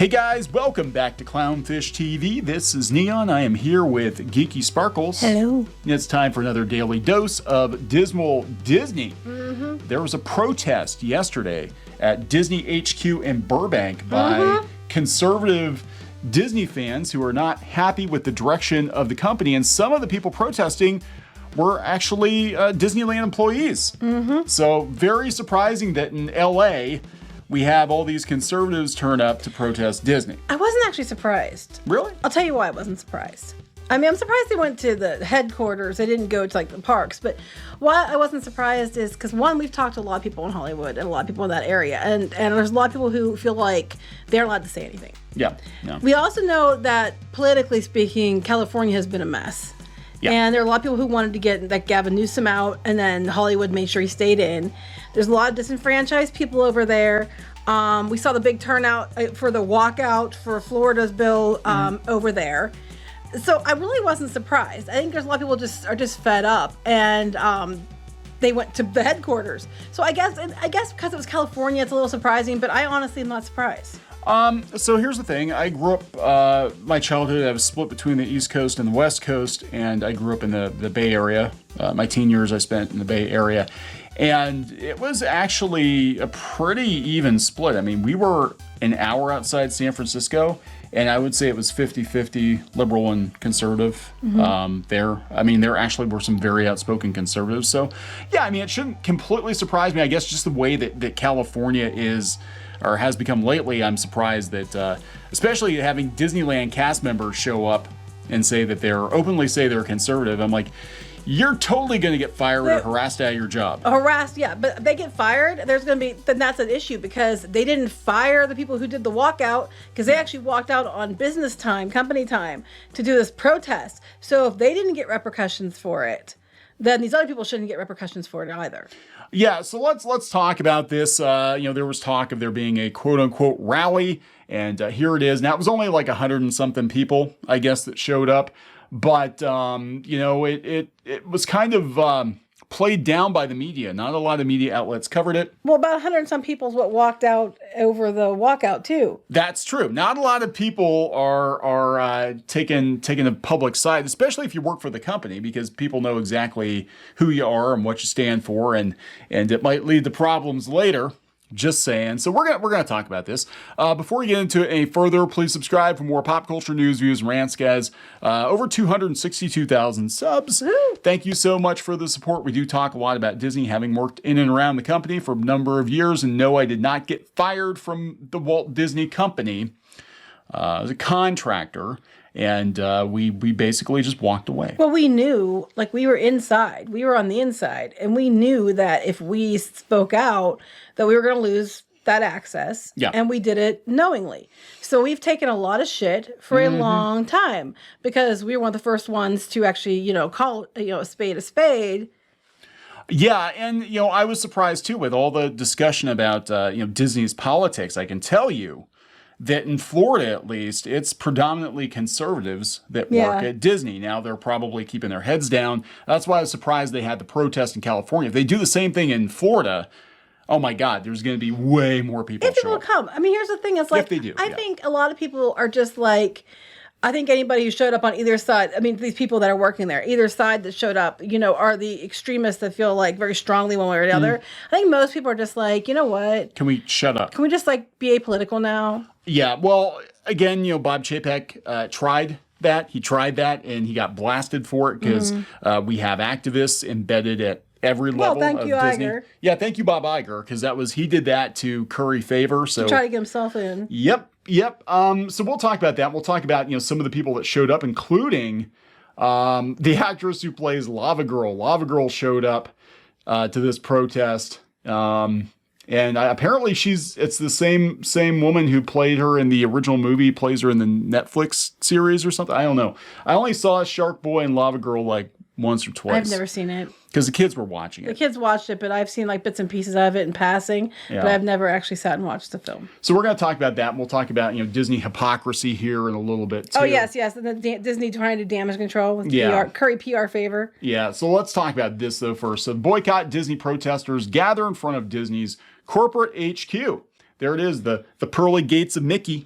Hey guys, welcome back to Clownfish TV. This is Neon. I am here with Geeky Sparkles. Hello. It's time for another daily dose of dismal Disney. There was a protest yesterday at Disney HQ in Burbank by conservative Disney fans who are not happy with the direction of the company, and some of the people protesting were actually Disneyland employees. So very surprising that in LA, we have all these conservatives turn up to protest Disney. I wasn't actually surprised. Really? I'll tell you why I wasn't surprised. I mean, I'm surprised they went to the headquarters. They didn't go to like the parks. But why I wasn't surprised is because one, we've talked to a lot of people in Hollywood and a lot of people in that area. And there's a lot of people who feel like they're allowed to say anything. Yeah. We also know that politically speaking, California has been a mess. Yeah. And there are a lot of people who wanted to get that Gavin Newsom out, and then Hollywood made sure he stayed in. There's a lot of disenfranchised people over there. We saw the big turnout for the walkout for Florida's bill over there. So I really wasn't surprised. I think there's a lot of people are just fed up, and they went to the headquarters. So I guess because it was California, it's a little surprising, but I honestly am not surprised. So here's the thing. I grew up, my childhood, I was split between the East Coast and the West Coast, and I grew up in the Bay Area. My teen years I spent in the Bay Area, and it was actually a pretty even split. I mean, we were an hour outside San Francisco, and I would say it was 50-50 liberal and conservative there. I mean, there actually were some very outspoken conservatives. So, yeah, I mean, it shouldn't completely surprise me. I guess just the way that California is or has become lately, I'm surprised that, especially having Disneyland cast members show up and say that openly say they're conservative. I'm like, you're totally going to get fired or harassed out of your job. Harassed, yeah, but they get fired. Then that's an issue because they didn't fire the people who did the walkout because they actually walked out on business time, company time, to do this protest. So if they didn't get repercussions for it, then these other people shouldn't get repercussions for it either. Yeah, so let's talk about this. There was talk of there being a quote-unquote rally, and here it is. Now, it was only like 100 and something people, I guess, that showed up. But, it was kind of played down by the media. Not a lot of media outlets covered it. Well, about 100 and some people is what walked out over the walkout, too. That's true. Not a lot of people are taking a public side, especially if you work for the company, because people know exactly who you are and what you stand for, and it might lead to problems later. Just saying. So we're gonna talk about this. Before we get into it any further, please subscribe for more pop culture news, views, and rants, guys. Over 262,000 subs. Woo. Thank you so much for the support. We do talk a lot about Disney, having worked in and around the company for a number of years. And no, I did not get fired from the Walt Disney Company as a contractor. And we basically just walked away. Well, we knew, like we were inside. We were on the inside. And we knew that if we spoke out, that we were going to lose that access. Yeah. And we did it knowingly. So we've taken a lot of shit for a long time because we were one of the first ones to actually, call, a spade a spade. Yeah, and, I was surprised, too, with all the discussion about, Disney's politics. I can tell you that in Florida, at least, it's predominantly conservatives that work at Disney. Now, they're probably keeping their heads down. That's why I was surprised they had the protest in California. If they do the same thing in Florida, oh my God, there's going to be way more people If people come. I mean, here's the thing. It's like, if they do, I think a lot of people are just like, I think anybody who showed up on either side, I mean, these people that are working there, either side that showed up, are the extremists that feel like very strongly one way or the other. I think most people are just like, you know what? Can we shut up? Can we just like be apolitical now? Yeah, well, again, Bob Chapek tried that. He tried that and he got blasted for it because we have activists embedded at every level thank of you, Disney. Iger. Yeah, thank you, Bob Iger, because he did that to curry favor. So Try to get himself in. Yep. So we'll talk about that. We'll talk about, some of the people that showed up, including the actress who plays Lava Girl. Lava Girl showed up to this protest. And apparently it's the same woman who played her in the original movie, plays her in the Netflix series or something. I don't know. I only saw Shark Boy and Lava Girl like once or twice. I've never seen it. Because the kids were watching it. The kids watched it, but I've seen like bits and pieces of it in passing. Yeah. But I've never actually sat and watched the film. So we're going to talk about that. And we'll talk about, Disney hypocrisy here in a little bit, too. Oh, yes. And the Disney trying to do damage control with curry PR favor. Yeah, so let's talk about this, though, first. So Boycott Disney protesters gather in front of Disney's corporate HQ. there it is, the pearly gates of Mickey.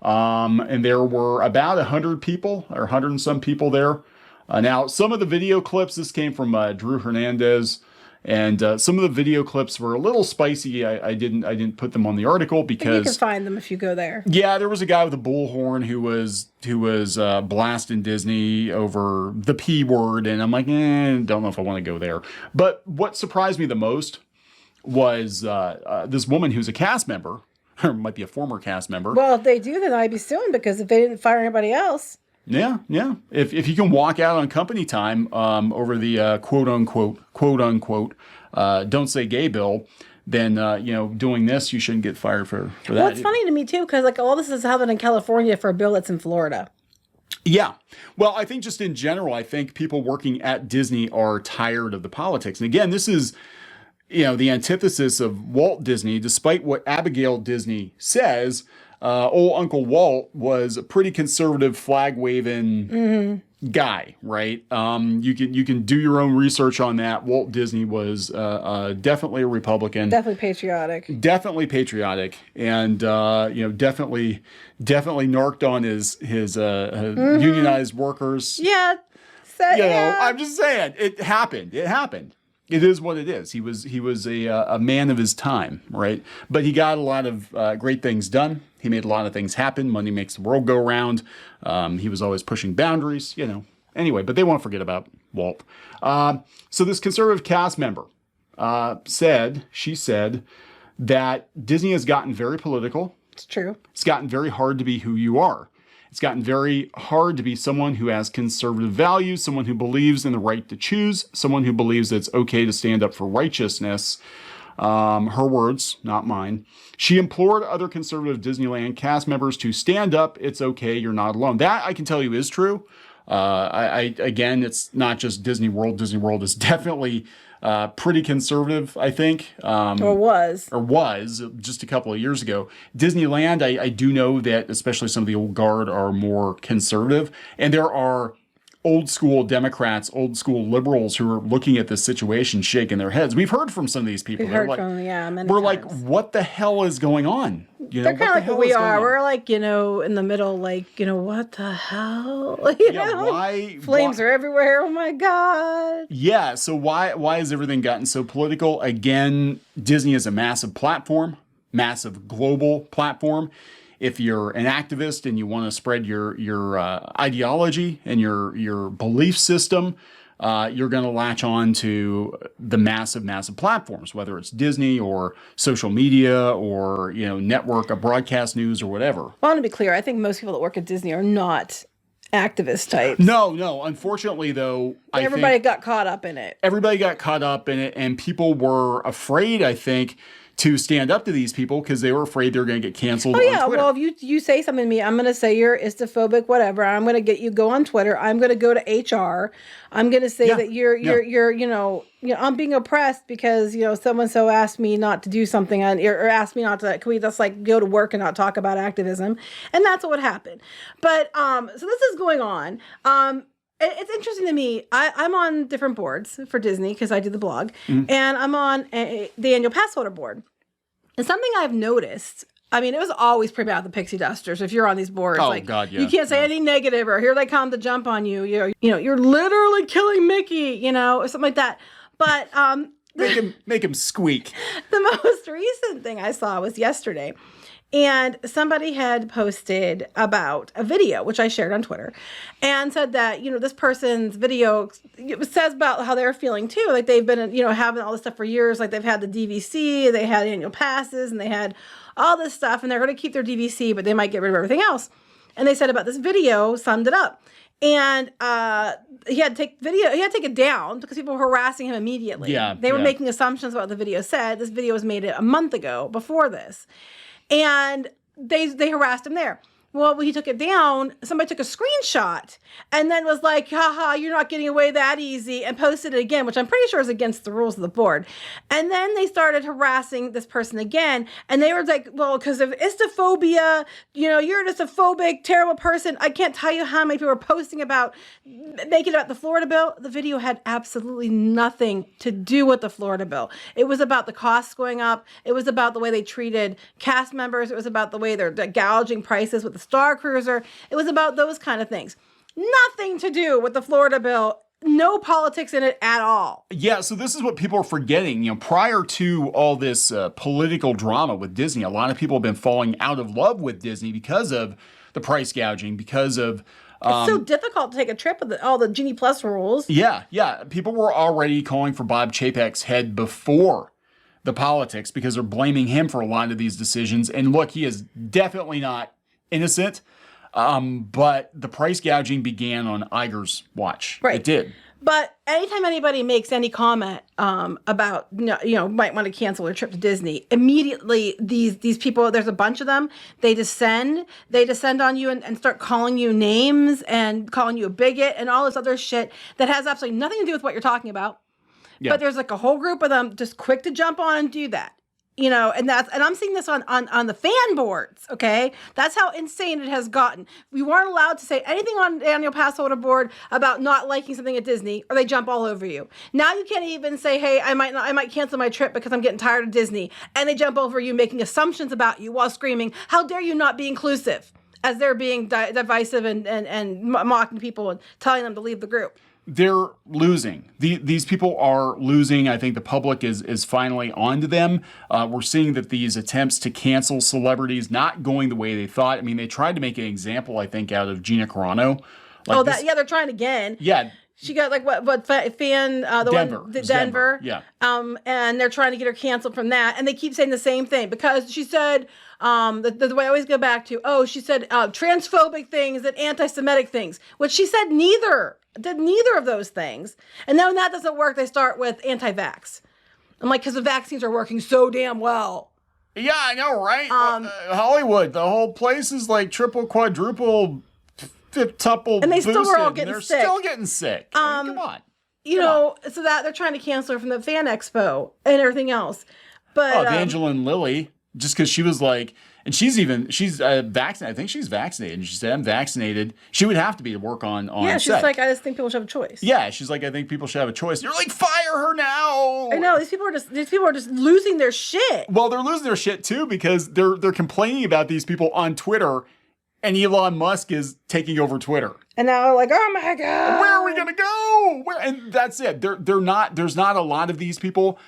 And there were about 100 people or 100 and some people there. Now, some of the video clips, this came from Drew Hernandez, and some of the video clips were a little spicy. I didn't put them on the article because you can find them if you go there. Yeah, there was a guy with a bullhorn who was blasting Disney over the P word, and I'm like, don't know if I want to go there. But what surprised me the most was this woman who's a cast member, or might be a former cast member. Well, if they do, then I'd be suing because if they didn't fire anybody else. Yeah. If you can walk out on company time over the quote unquote don't say gay bill, then doing this, you shouldn't get fired for that. Well, it's funny to me too because like all this is happening in California for a bill that's in Florida. Yeah. Well, I think just in general, I think people working at Disney are tired of the politics. And again, this is the antithesis of Walt Disney, despite what Abigail Disney says. Old Uncle Walt was a pretty conservative, flag-waving guy, right? You can do your own research on that. Walt Disney was definitely a Republican, definitely patriotic, and definitely narked on his unionized workers. Yeah, I'm just saying it happened. It is what it is. He was a man of his time, right? But he got a lot of great things done. He made a lot of things happen. Money makes the world go round. He was always pushing boundaries, Anyway, but they won't forget about Walt. So this conservative cast member said that Disney has gotten very political. It's true. It's gotten very hard to be who you are. It's gotten very hard to be someone who has conservative values, someone who believes in the right to choose, someone who believes that it's okay to stand up for righteousness. Her words, not mine. She implored other conservative Disneyland cast members to stand up. It's okay. You're not alone. That I can tell you is true. Again, it's not just Disney World. Disney World is definitely pretty conservative, I think. Or was just a couple of years ago. Disneyland, I do know that especially some of the old guard are more conservative. And there are old school Democrats, old school liberals who are looking at this situation, shaking their heads. We've heard from some of these people. Many we're times. like, what the hell is going on? They're kind of like what we are. We're like, in the middle, like, what the hell? Why? Flames are everywhere. Oh my God. Yeah. So why has everything gotten so political? Again, Disney is a massive platform, massive global platform. If you're an activist and you want to spread your ideology and your belief system, you're going to latch on to the massive platforms, whether it's Disney or social media or network of broadcast news or whatever. Well, I want to be clear. I think most people that work at Disney are not activist types. No. Unfortunately, though, everybody got caught up in it. Everybody got caught up in it, and people were afraid, I think, to stand up to these people because they were afraid they were going to get canceled on Twitter. Well, if you say something to me, I'm going to say you're istophobic, whatever. I'm going to get you go on Twitter. I'm going to go to HR. I'm going to say that you're I'm being oppressed because so-and-so asked me not to do something or asked me not to. Can we just like go to work and not talk about activism? And that's what happened. But so this is going on. It's interesting to me. I'm on different boards for Disney because I do the blog, and I'm on the annual pass holder board. And something I've noticed, I mean, it was always pretty bad with the pixie dusters. If you're on these boards, God, yeah. You can't say anything negative, or here they come to jump on you. You're literally killing Mickey, or something like that. But make him squeak. The most recent thing I saw was yesterday. And somebody had posted about a video, which I shared on Twitter, and said that, this person's video says about how they're feeling too. Like they've been, having all this stuff for years. Like they've had the DVC, they had annual passes, and they had all this stuff, and they're going to keep their DVC, but they might get rid of everything else. And they said about this video summed it up. And he had to take it down because people were harassing him immediately. Yeah, they were making assumptions about what the video said. This video was made a month ago before this. And they harassed him there. Well, when he took it down, somebody took a screenshot and then was like, haha, you're not getting away that easy, and posted it again, which I'm pretty sure is against the rules of the board. And then they started harassing this person again. And they were like, well, because of istophobia, you're just a phobic, terrible person. I can't tell you how many people were posting about making it about the Florida bill. The video had absolutely nothing to do with the Florida bill. It was about the costs going up. It was about the way they treated cast members. It was about the way they're gouging prices with the Star Cruiser. It was about those kind of things. Nothing to do with the Florida bill. No politics in it at all. Yeah, so this is what people are forgetting. Prior to all this political drama with Disney, a lot of people have been falling out of love with Disney because of the price gouging, because of... it's so difficult to take a trip with all the Genie Plus rules. Yeah. People were already calling for Bob Chapek's head before the politics because they're blaming him for a lot of these decisions. And look, he is definitely not innocent. But the price gouging began on Iger's watch. Right. It did. But anytime anybody makes any comment about, might want to cancel their trip to Disney, immediately these people, there's a bunch of them, they descend on you and start calling you names and calling you a bigot and all this other shit that has absolutely nothing to do with what you're talking about. Yeah. But there's like a whole group of them just quick to jump on and do that. And I'm seeing this on the fan boards, okay? That's how insane it has gotten. We weren't allowed to say anything on the annual pass holder board about not liking something at Disney, or they jump all over you. Now you can't even say, hey, I might cancel my trip because I'm getting tired of Disney, and they jump over you making assumptions about you while screaming, how dare you not be inclusive, as they're being divisive and mocking people and telling them to leave the group. They're losing. These people are losing. I think the public is finally onto them. We're seeing that these attempts to cancel celebrities not going the way they thought. I mean, they tried to make an example, I think, out of Gina Carano. They're trying again. Yeah. She got Denver. Yeah. And they're trying to get her canceled from that. And they keep saying the same thing because she said, the way I always go back to, she said transphobic things and anti-Semitic things, which she said did neither of those things. And then when that doesn't work, they start with anti-vax. I'm like, because the vaccines are working so damn well. Yeah, I know, right? Hollywood, the whole place is like triple, quadruple, fiftuple, and they still boosted, were all getting sick. They're still getting sick. I mean, come on. So that they're trying to cancel her from the fan expo and everything else. But Evangeline Lilly, just because she was like, and she's vaccinated. I think she's vaccinated. And she said, I'm vaccinated. She would have to be to work on yeah, she's set. like, I just think people should have a choice. Yeah, she's like, I think people should have a choice. You're like, fire her now. I know, these people are just losing their shit. Well, they're losing their shit too because they're complaining about these people on Twitter, and Elon Musk is taking over Twitter. And now they're like, oh my God, where are we gonna go? And that's it. They're not. There's not a lot of these people.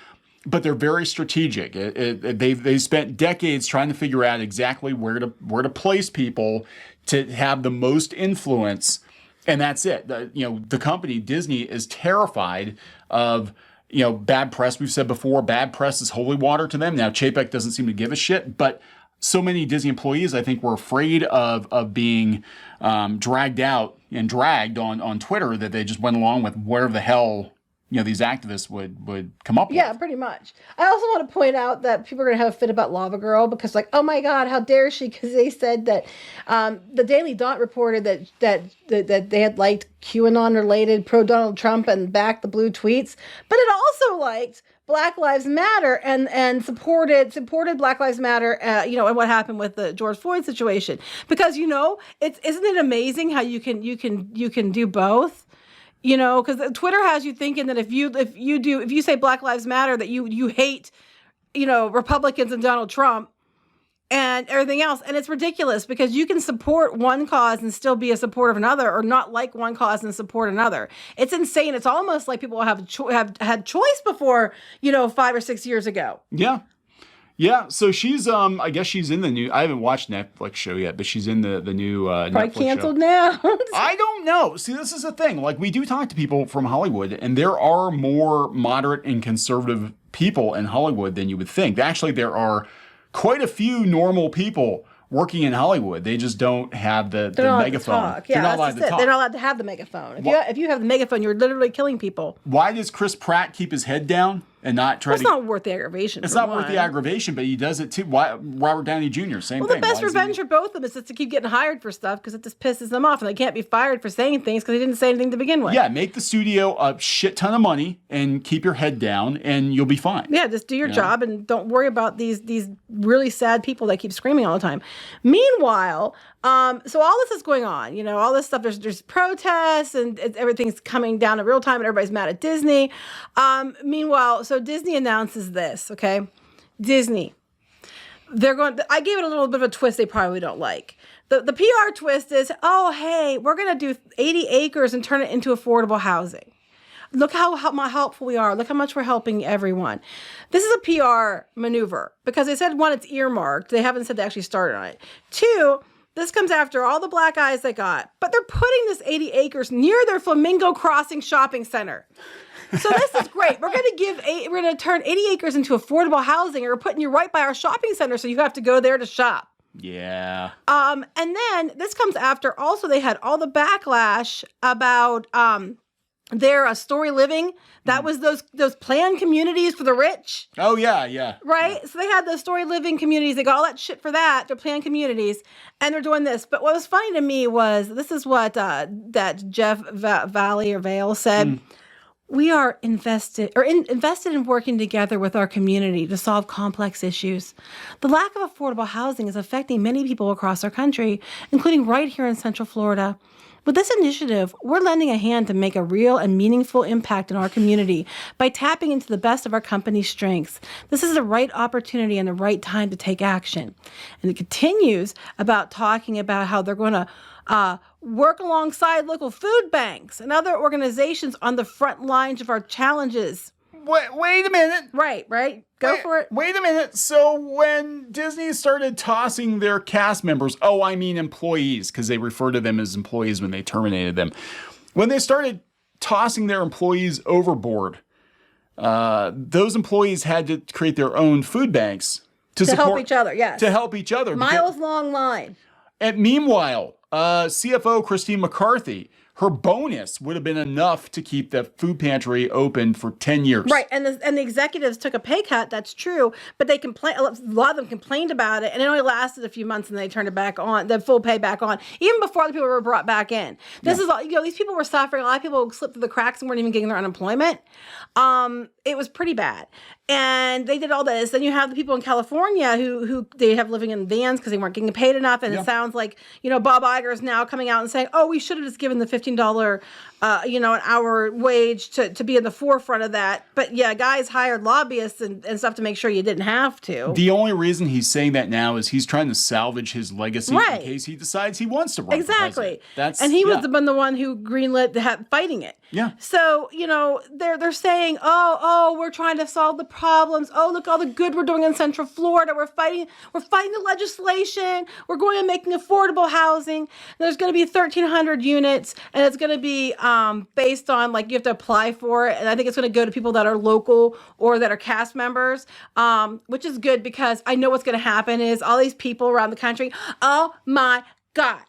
But they're very strategic. They've spent decades trying to figure out exactly where to place people to have the most influence, and that's it. The company Disney is terrified of bad press. We've said before, bad press is holy water to them. Now Chapek doesn't seem to give a shit, but so many Disney employees, I think, were afraid of being dragged out and dragged on Twitter that they just went along with whatever the hell these activists would come up with. Yeah, pretty much. I also want to point out that people are going to have a fit about Lava Girl because, like, oh my God, how dare she? Because they said that the Daily Dot reported that they had liked QAnon-related pro-Donald Trump and backed the blue tweets, but it also liked Black Lives Matter and supported Black Lives Matter, and what happened with the George Floyd situation. Because isn't it amazing how you can do both? Because Twitter has you thinking that if you say Black Lives Matter, that you hate, Republicans and Donald Trump and everything else. And it's ridiculous because you can support one cause and still be a supporter of another, or not like one cause and support another. It's insane. It's almost like people have had choice before, 5 or 6 years ago. Yeah. Yeah, so she's, I guess she's in the new, I haven't watched Netflix show yet, but she's in the new Netflix probably canceled show. Now. I don't know. See, this is the thing. Like, we do talk to people from Hollywood, and there are more moderate and conservative people in Hollywood than you would think. Actually, there are quite a few normal people working in Hollywood. They just don't have the megaphone. They're not allowed to talk. They're not allowed to have the megaphone. If you have the megaphone, you're literally killing people. Why does Chris Pratt keep his head down? and not try It's not worth the aggravation. It's not worth the aggravation, but he does it too. Why, Robert Downey Jr., same thing. Well, the best revenge for both of them is just to keep getting hired for stuff because it just pisses them off, and they can't be fired for saying things because they didn't say anything to begin with. Yeah, make the studio a shit ton of money and keep your head down, and you'll be fine. Yeah, just do your job and don't worry about these really sad people that keep screaming all the time. Meanwhile, so all this is going on, you know, all this stuff. There's protests and everything's coming down in real time, and everybody's mad at Disney. Meanwhile, so Disney announces this. Okay, Disney. I gave it a little bit of a twist they probably don't like. The PR twist is, oh hey, we're gonna do 80 acres and turn it into affordable housing. Look how helpful we are. Look how much we're helping everyone. This is a PR maneuver because they said, one, it's earmarked. They haven't said they actually started on it. Two, this comes after all the black eyes they got. But they're putting this 80 acres near their Flamingo Crossing shopping center. So this is great. We're going to turn 80 acres into affordable housing, and we're putting you right by our shopping center, so you have to go there to shop. Yeah. And then this comes after also they had all the backlash about their story living. That was those planned communities for the rich. Oh yeah. Right? Yeah. So they had those story living communities. They got all that shit for that. They're planned communities, and they're doing this. But what was funny to me was this is what that Jeff Vale said. We are invested in working together with our community to solve complex issues. The lack of affordable housing is affecting many people across our country, including right here in Central Florida. With this initiative, we're lending a hand to make a real and meaningful impact in our community by tapping into the best of our company's strengths. This is the right opportunity and the right time to take action. And it continues about talking about how they're going to work alongside local food banks and other organizations on the front lines of our challenges. Wait a minute. Right. Go for it. Wait a minute. So when Disney started tossing their cast members, employees, because they refer to them as employees when they terminated them. When they started tossing their employees overboard, those employees had to create their own food banks to help each other, yes. To help each other. Miles long line. And meanwhile, CFO Christine McCarthy, her bonus would have been enough to keep the food pantry open for 10 years. Right, and the executives took a pay cut, that's true, but they complained, a lot of them complained about it, and it only lasted a few months, and they turned it back on, the full pay back on, even before the people were brought back in. This is all, these people were suffering, a lot of people slipped through the cracks and weren't even getting their unemployment. It was pretty bad. And they did all this. Then you have the people in California who they have living in vans because they weren't getting paid enough. And it sounds like, Bob Iger is now coming out and saying, oh, we should have just given the $15, an hour wage to be in the forefront of that. But yeah, guys hired lobbyists and stuff to make sure you didn't have to. The only reason he's saying that now is he's trying to salvage his legacy in case he decides he wants to run. Exactly. And he was the one who greenlit fighting it. Yeah. So, they're saying, oh, we're trying to solve the problems. Oh, look all the good we're doing in Central Florida. We're fighting the legislation. We're going and making affordable housing. There's going to be 1,300 units, and it's going to be based on, you have to apply for it. And I think it's going to go to people that are local or that are cast members, which is good because I know what's going to happen is all these people around the country, oh my God,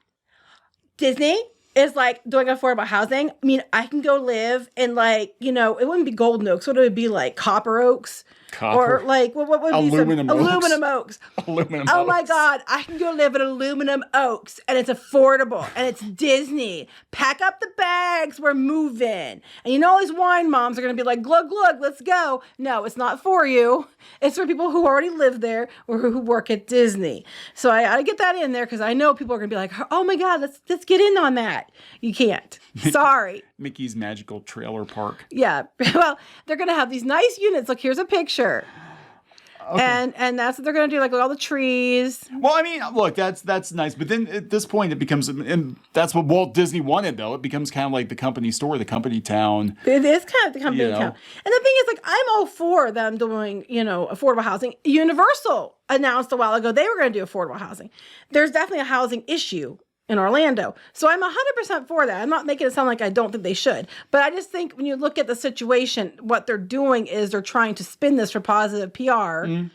Disney is doing affordable housing. I mean, I can go live in it wouldn't be Golden Oaks. What would it be like? Copper Oaks? Or what would be aluminum oaks? Aluminum Oh oaks. my God, I can go live in aluminum oaks and it's affordable and it's Disney. Pack up the bags, we're moving. And all these wine moms are going to be like, glug, glug, let's go. No, it's not for you. It's for people who already live there or who work at Disney. So I get that in there because I know people are going to be like, oh my God, let's get in on that. You can't. Sorry. Mickey's Magical Trailer Park. Yeah. Well, they're going to have these nice units. Look, here's a picture. Okay. And that's what they're going to do, with all the trees. Well, I mean, look, that's nice. But then at this point, it becomes, and that's what Walt Disney wanted, though. It becomes kind of like the company store, the company town. It is kind of the company town. And the thing is, I'm all for them doing, affordable housing. Universal announced a while ago they were going to do affordable housing. There's definitely a housing issue in Orlando. So I'm 100% for that. I'm not making it sound like I don't think they should. But I just think when you look at the situation, what they're doing is they're trying to spin this for positive PR, and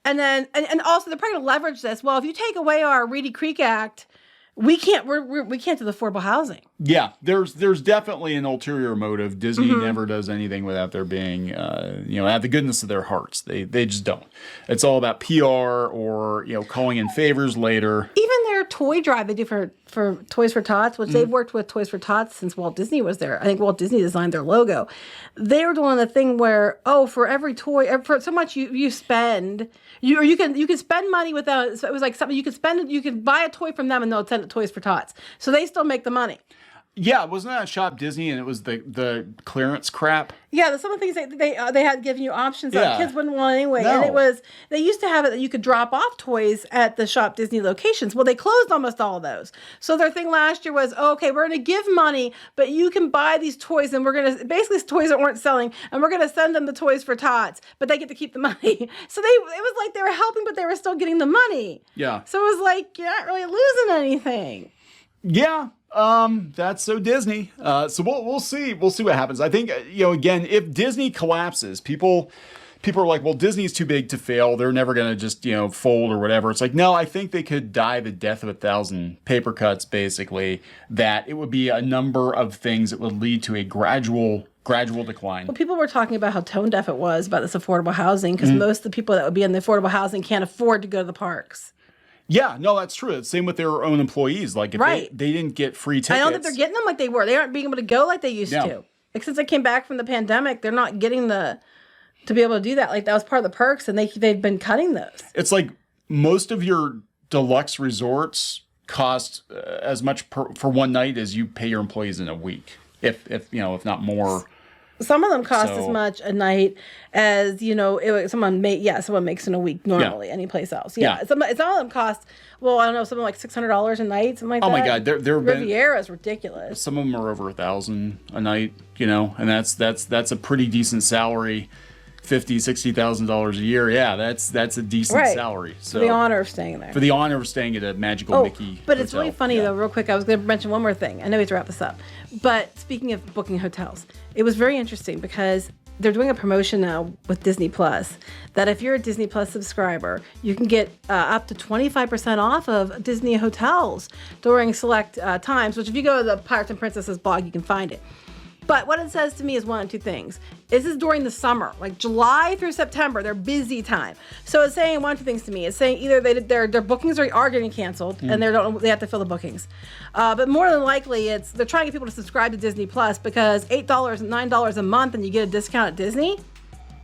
then, and also they're probably going to leverage this. Well, if you take away our Reedy Creek Act, we can't we can't do the affordable housing. Yeah, there's definitely an ulterior motive. Disney never does anything without there being, out the goodness of their hearts. They just don't. It's all about PR or calling in favors later. Even their toy drive they do for Toys for Tots, which they've worked with Toys for Tots since Walt Disney was there. I think Walt Disney designed their logo. They were doing the thing where for every toy, for so much you spend. You can spend money without. So it was like something you could spend. You could buy a toy from them and they'll send it to Toys for Tots. So they still make the money. Yeah, wasn't that Shop Disney and it was the clearance crap? Yeah, some of the things they had given you options that kids wouldn't want anyway. No. And it was, they used to have it that you could drop off toys at the Shop Disney locations. Well, they closed almost all of those. So their thing last year was, okay, we're going to give money, but you can buy these toys and we're going to, basically toys that weren't selling, and we're going to send them the Toys for Tots, but they get to keep the money. So it was like they were helping, but they were still getting the money. Yeah. So it was like, you're not really losing anything. Yeah. That's so Disney. So we'll see what happens. I think, again, if Disney collapses, people are like, well, Disney's too big to fail. They're never going to just, fold or whatever. It's like, no, I think they could die the death of 1,000 paper cuts, basically, that it would be a number of things that would lead to a gradual decline. Well, people were talking about how tone deaf it was about this affordable housing because most of the people that would be in the affordable housing can't afford to go to the parks. Yeah, no, that's true. It's same with their own employees. Like if they didn't get free tickets. I don't think they're getting them like they were. They aren't being able to go like they used to. Like since they came back from the pandemic, they're not getting to be able to do that. Like that was part of the perks, and they've been cutting those. It's like most of your deluxe resorts cost as much for one night as you pay your employees in a week, if not more. Some of them cost as much a night as someone makes in a week normally any place else. Yeah. Some of them cost I don't know, something like $600 a night, something like that. Oh my God, there have been Riviera's ridiculous. Some of them are over 1,000 a night, and that's a pretty decent salary. $50,000-$60,000 a year, that's a decent salary. So for the honor of staying there. For the honor of staying at a magical Mickey but hotel. It's really funny though, real quick, I was going to mention one more thing. I know we have to wrap this up. But speaking of booking hotels, it was very interesting because they're doing a promotion now with Disney Plus that if you're a Disney Plus subscriber, you can get up to 25% off of Disney hotels during select times, which if you go to the Pirates and Princesses blog, you can find it. But what it says to me is one of two things. This is during the summer, like July through September, their busy time. So it's saying one of two things to me. It's saying either their bookings are getting canceled and they have to fill the bookings. But more than likely, they're trying to get people to subscribe to Disney Plus because $8, $9 a month and you get a discount at Disney.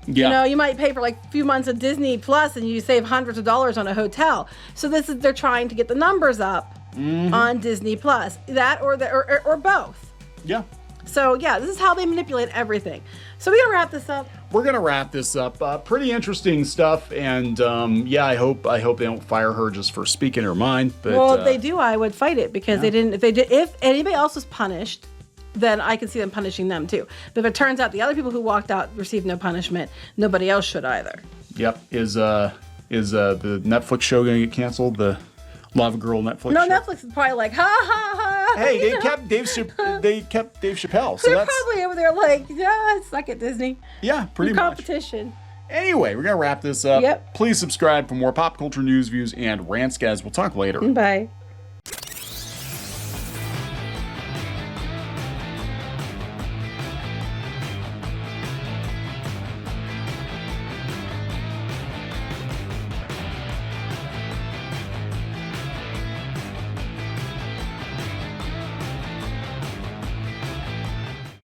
Yeah. You might pay for like a few months of Disney Plus and you save hundreds of dollars on a hotel. So they're trying to get the numbers up on Disney Plus. That or both. Yeah. So, this is how they manipulate everything. So, we're going to wrap this up. We're going to wrap this up. Pretty interesting stuff. And, I hope they don't fire her just for speaking her mind. But, if they do, I would fight it because they didn't. If anybody else was punished, then I can see them punishing them too. But if it turns out the other people who walked out received no punishment, nobody else should either. Yep. Is the Netflix show going to get canceled? The Lava Girl Netflix show? Netflix is probably like, ha, ha, ha. Hey, they kept Dave Chappelle. So they're probably over there like, suck it, Disney. Yeah, pretty much. Competition. Anyway, we're going to wrap this up. Yep. Please subscribe for more pop culture news, views, and rants, guys. We'll talk later. Bye.